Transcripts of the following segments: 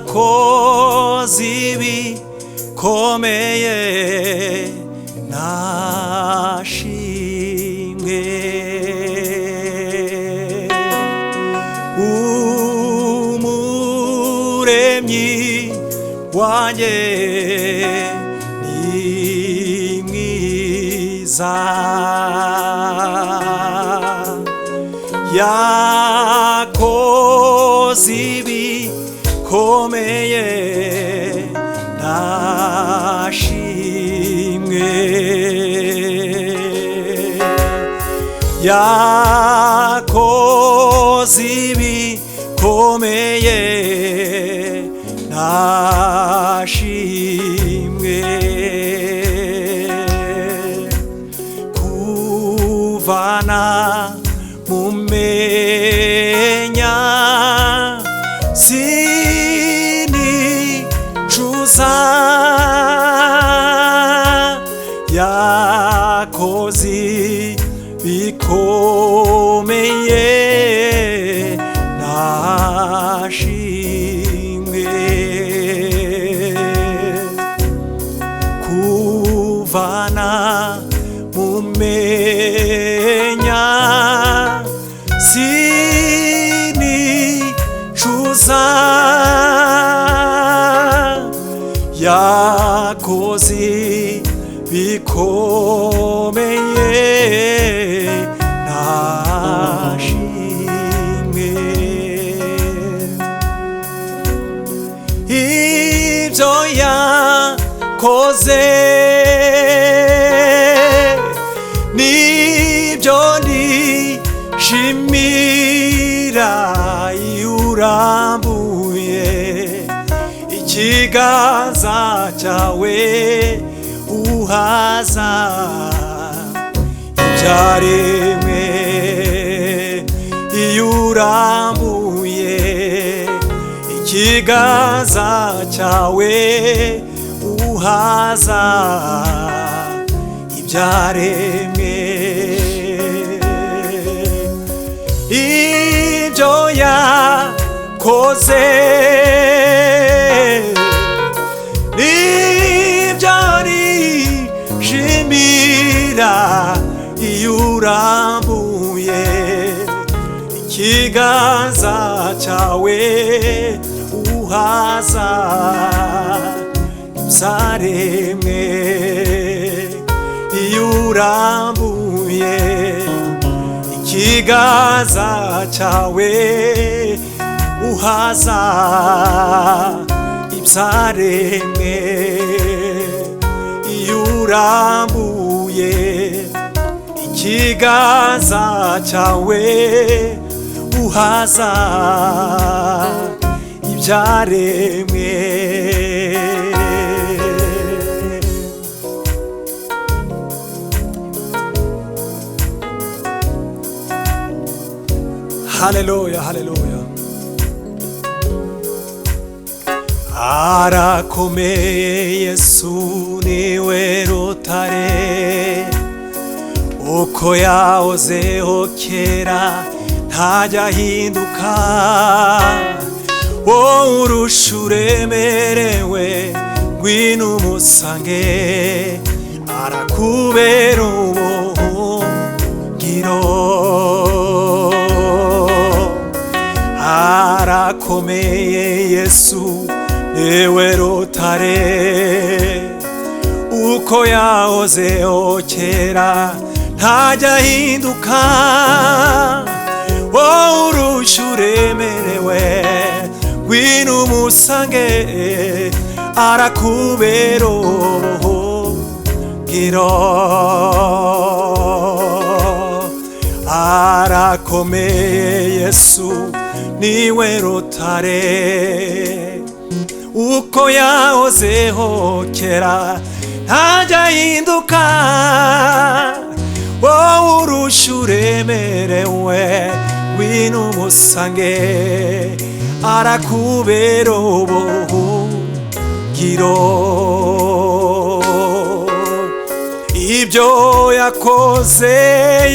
yakoze ibikomeye nashimwe umuremyi wanjye ni mwiza yakoze ibikomeye nashimwe yakoze ibikomeye nashimwe kuvana mumenya sinicuza yakoze bikomeye nashimwe kuvana mumenya sinicuza yakoze bikomeye nashimwe ibyo yakoze nibyo nishimira iyo urambuye ikiganza cyawe uhaza ibyaremwe iyo urambuye ikiganza cyawe uhaza ibyaremwe ibyo yakoze nibyo nishimira iyo urambuye ikiganza cyawe uhaza ibyaremwe iyo urambuye ikiganza cyawe uhaza ibyaremwe iyo urambuye ikiganza cyawe uhaza ibyaremwe haleluya haleluya arakomeye Yesu niwe rutare uko yahozeho kera ntajya ahinduka wowe urusha uremerewe ngwino umusange arakubera ubuhungiro arakomeye Yesu niwe rutare uko yahozeho kera ntajya ahinduka wowe urusha uremerewe ngwino umusange arakubera ubuhungiro arakomeye Yesu niwe rutare uko yahozeho kera ntajya ahinduka wowe urusha uremerewe ngwino umusange arakubera ubuhungiro ibyo yakoze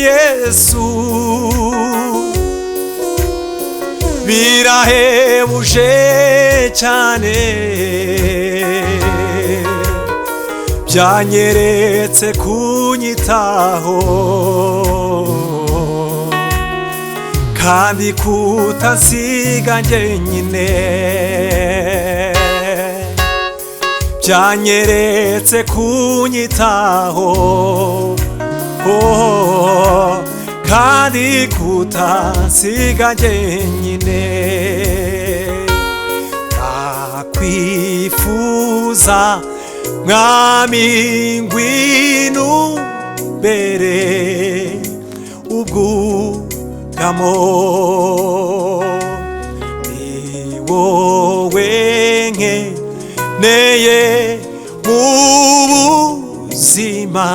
Yesu birahebuje cyane byanyeretse kunyitaho kandi kutansiga njyenyine byanyeretse kunyitaho kandi kutansiga njyenyine nakwifuza mwami ngwino mbere ubwugamo ni wowe nkeneye mu buzima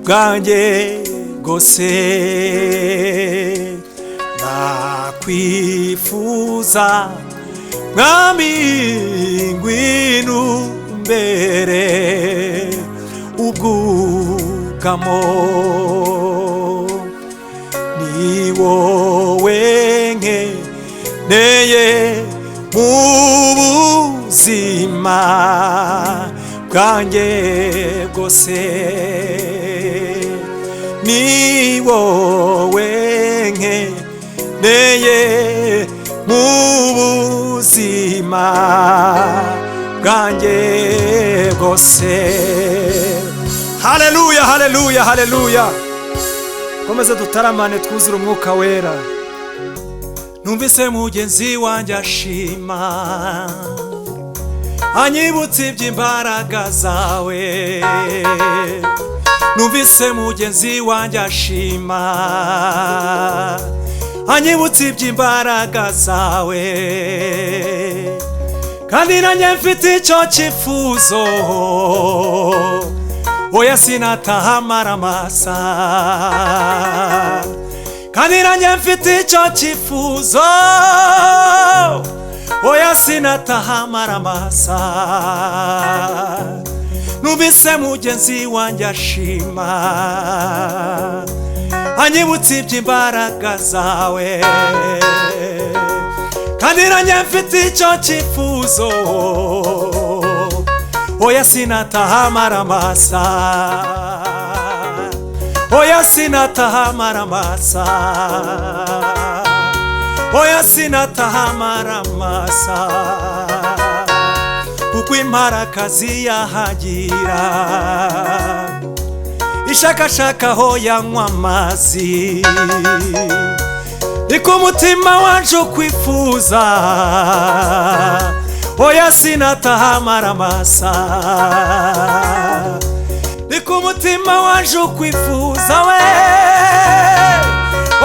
bwanjye bwose nakwifuza mwami ngwino mbere ubwugamo ni wowe nkeneye mu buzima bwanjye bwose ni wowe nkeneye mu buzima bwanjye bwose. Haleluya, haleluya, haleluya. Komeze dutaramane twuzura umwuka wera. Numvise mugenzi wanjye ashima anyibutse iby'imbaraga zawe. Numvise mugenzi wanjye ashima anyibutse iby'imbaraga zawe kandi nanjye mfite icyo cyifuzo oya sinataha amaramasa kandi nanjye mfite icyo cyifuzo oya sinataha amaramasa. Numvise mugenzi wanjye ashima anyibutse iby'imbaraga zawe kandi nanjye mfite icyo cyifuzo oya sinataha amaramasa oya sinataha amaramasa oya sinataha amaramasa kuko imparakazi yahagira ishakashaka aho yanywa amazi niko umutima wanje ukwifuza oya sinataha amaramasa niko umutima wanje ukwifuza we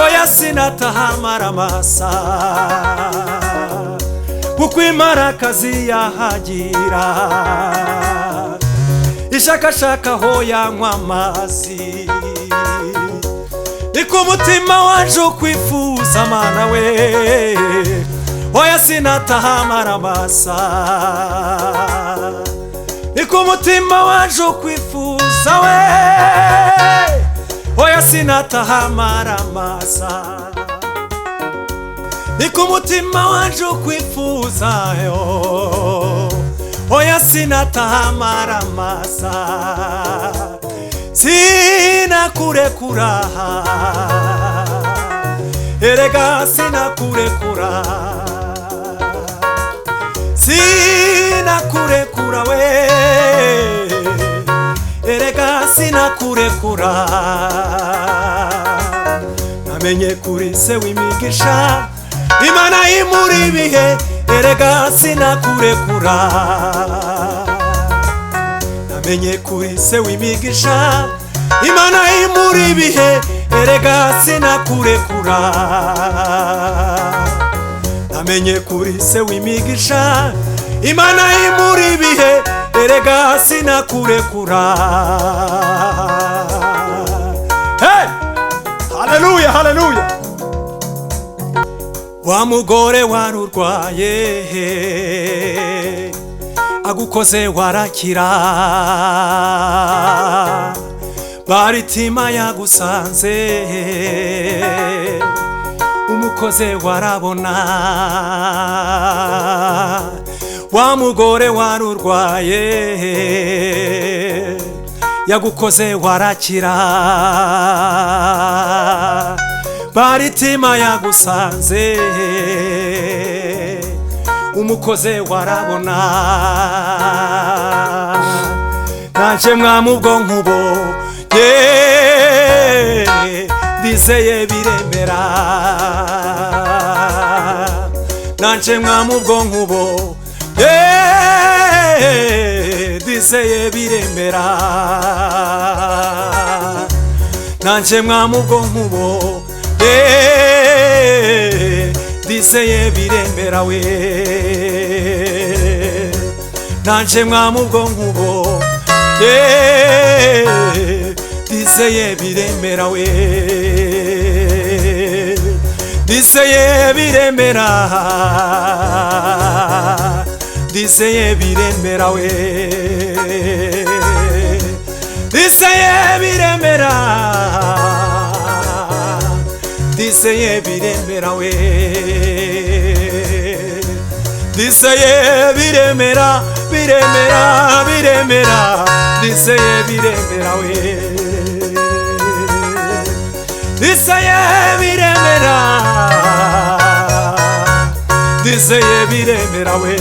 oya sinataha amaramasa kuko imparakazi yahagira ishakashaka aho yanywa amazi niko umutima wanje ukwifuza mana we oya sinataha amaramasa niko umutima wanje ukwifuza we oya sinataha amaramasa niko umutima wanje ukwifuza oya sinataha amaramasa sinakurekura erega sinakurekura sinakurekura we erega sinakurekura namenye kuri se w'imigisha Imana imuri ibihe erega sinakurekura namenye kuri se w'imigisha Imana imuri ibihe erega sinakurekura namenye kuri se w'imigisha Imana imuri ibihe erega sinakurekura. Hey! Hallelujah, hallelujah. Wa mugore warurwaye agukoze warakira Baritima yagusanze yagukoze warabona, wa mugore warurwaye yagukoze warakira, Baritima yagusanze umukoze warabona, nanje mwami ubwonko bwoye ndizeye biremera, nanje mwami ubwonko bwoye ndizeye biremera, nanje mwami ubwonko bwoye ndizeye biremera we, nanje mwami ubwonko bwoye ndizeye biremera we, ndizeye biremera, ndizeye biremera we, ndizeye biremera, ndizeye biremera we, ndizeye biremera, biremera, biremera, ndizeye biremera we, ndizeye biremera, ndizeye biremera we,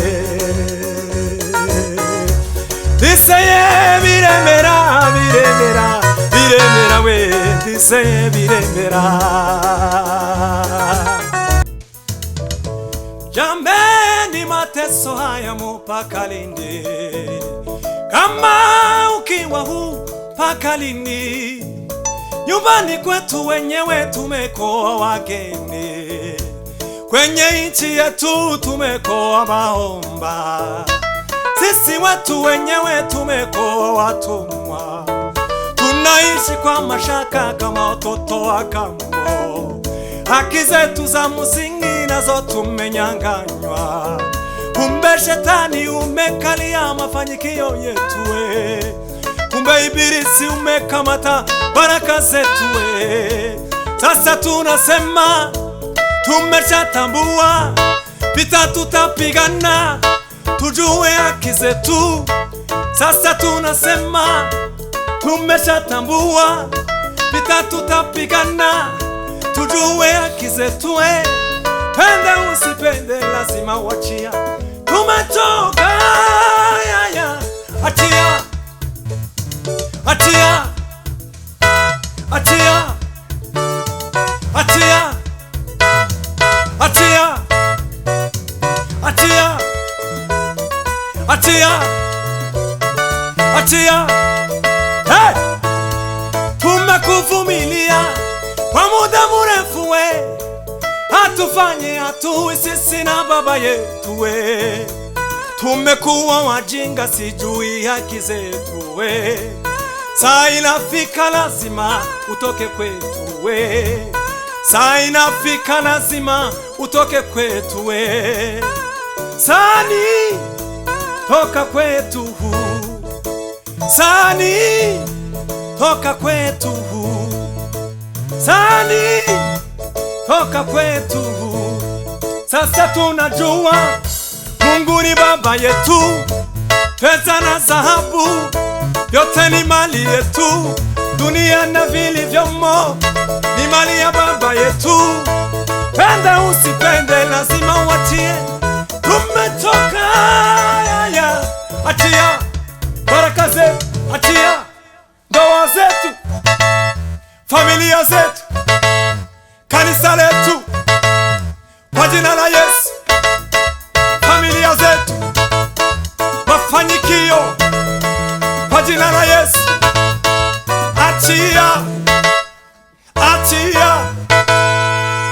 ndizeye biremera, biremera, biremera we, ndizeye biremera. Jameni mateso haya mpaka lini? Kama ukiwa huu mpaka lini? Nyumbani kwetu wenyewe tumekuwa wageni, kwenye nchi yetu tumekuwa maomba, sisi watu wenyewe tumekuwa watumwa, tunaishi kwa mashaka kama watoto wa kambo, haki zetu za msingi nazo tumenyanganywa, kumbe shetani umekalia mafanikio yetu we, kumbe ibilisi umekamata baraka zetu we. Sasa tunasema tumeshatambua vita tutapigana, tujue haki zetu. Sasa tunasema tumeshatambua vita tutapigana, tujue haki zetu we. Pende usipende lazima wachia, tumetoka yaya, achia, achia, achia, achia, achia, achia, achia, achia. Hey! Tumekuvumilia kwa muda mrefu we, hatufanye hatui sisi na baba yetu we, tumekuwa wajinga sijui haki zetu we. Saa inafika lazima utoke kwetu we, saa inafika lazima utoke kwetu we. Sani toka kwetu, sani toka kwetu, sani toka kwetu. Sasa tunajua Mungu ni baba yetu, pesa na dhahabu yote ni mali yetu, dunia na vilivyomo ni mali ya baba yetu. Penda usipende lazima uachie, tumetoka yaya, achia baraka zetu, achia ndoa zetu, familia zetu, kanisa letu, kwa jina la Yesu. Familia zetu, mafanikio, kwa jina la Yesu. Achia, achia.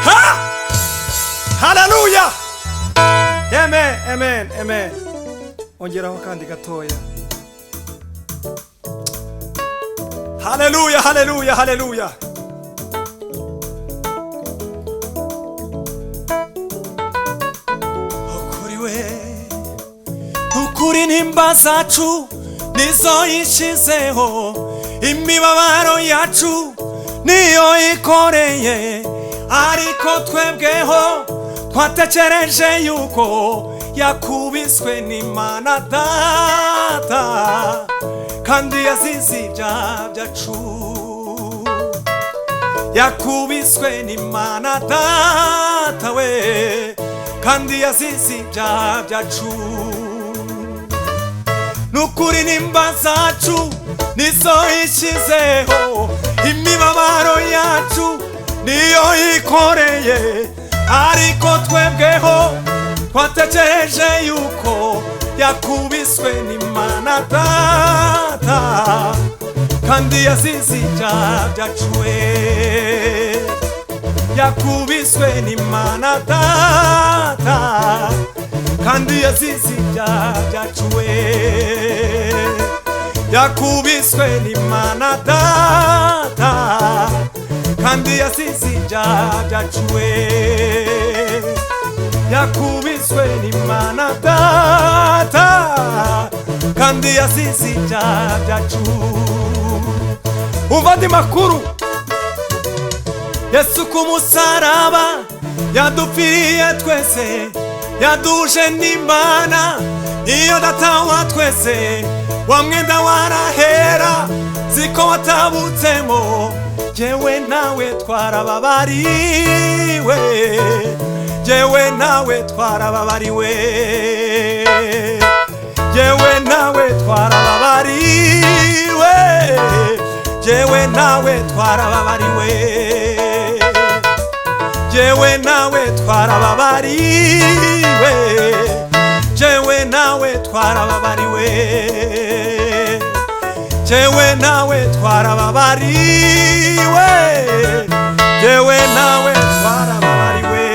Ha! Hallelujah! Amen, amen, amen. Ongeraho kandi gatoya. Hallelujah, hallelujah, hallelujah. Ukuri nimba zacu nizo ishizeho, imibabaro yacu niyo ikoreye, ariko twebweho twatekereje yuko yakubiswe n'Imana Data kandi yazize ibyaha byacu. Yakubiswe n'Imana Data we kandi yazize ibyaha byacu. Nukuri nimba zacu nizo yishyizeho, imibabaro yacu niyo yikoreye, ariko twebweho twatekereje yuko yakubiswe n'Imana Data kandi yazize ibyaha byacu. Yakubiswe n'Imana Data kandi yazize ibyaha byacu. Yakubiswe n'Imana Data kandi yazize ibyaha byacu. Yakubiswe n'Imana Data kandi yazize ibyaha byacu. Umva andi makuru. Yesu ku musaraba yadupfiriye twese, yaduje n'Imana iyo Data wa twese. Wa mwenda warahera ziko watabutsemo, jewe nawe twarababariwe, jewe nawe twarababariwe, jewe nawe twarababariwe, jewe nawe twarababariwe, jewe nawe twarababariwe, jewe nawe twarababariwe, jewe nawe twarababariwe, jewe nawe twarababariwe.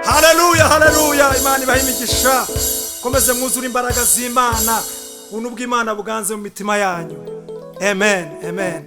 Haleluya, haleluya. Imana ibahe imigisha, komeze mwuzure imbaraga z'Imana, ubuntu bw'Imana buganze mu mitima yanyu. Amen, amen.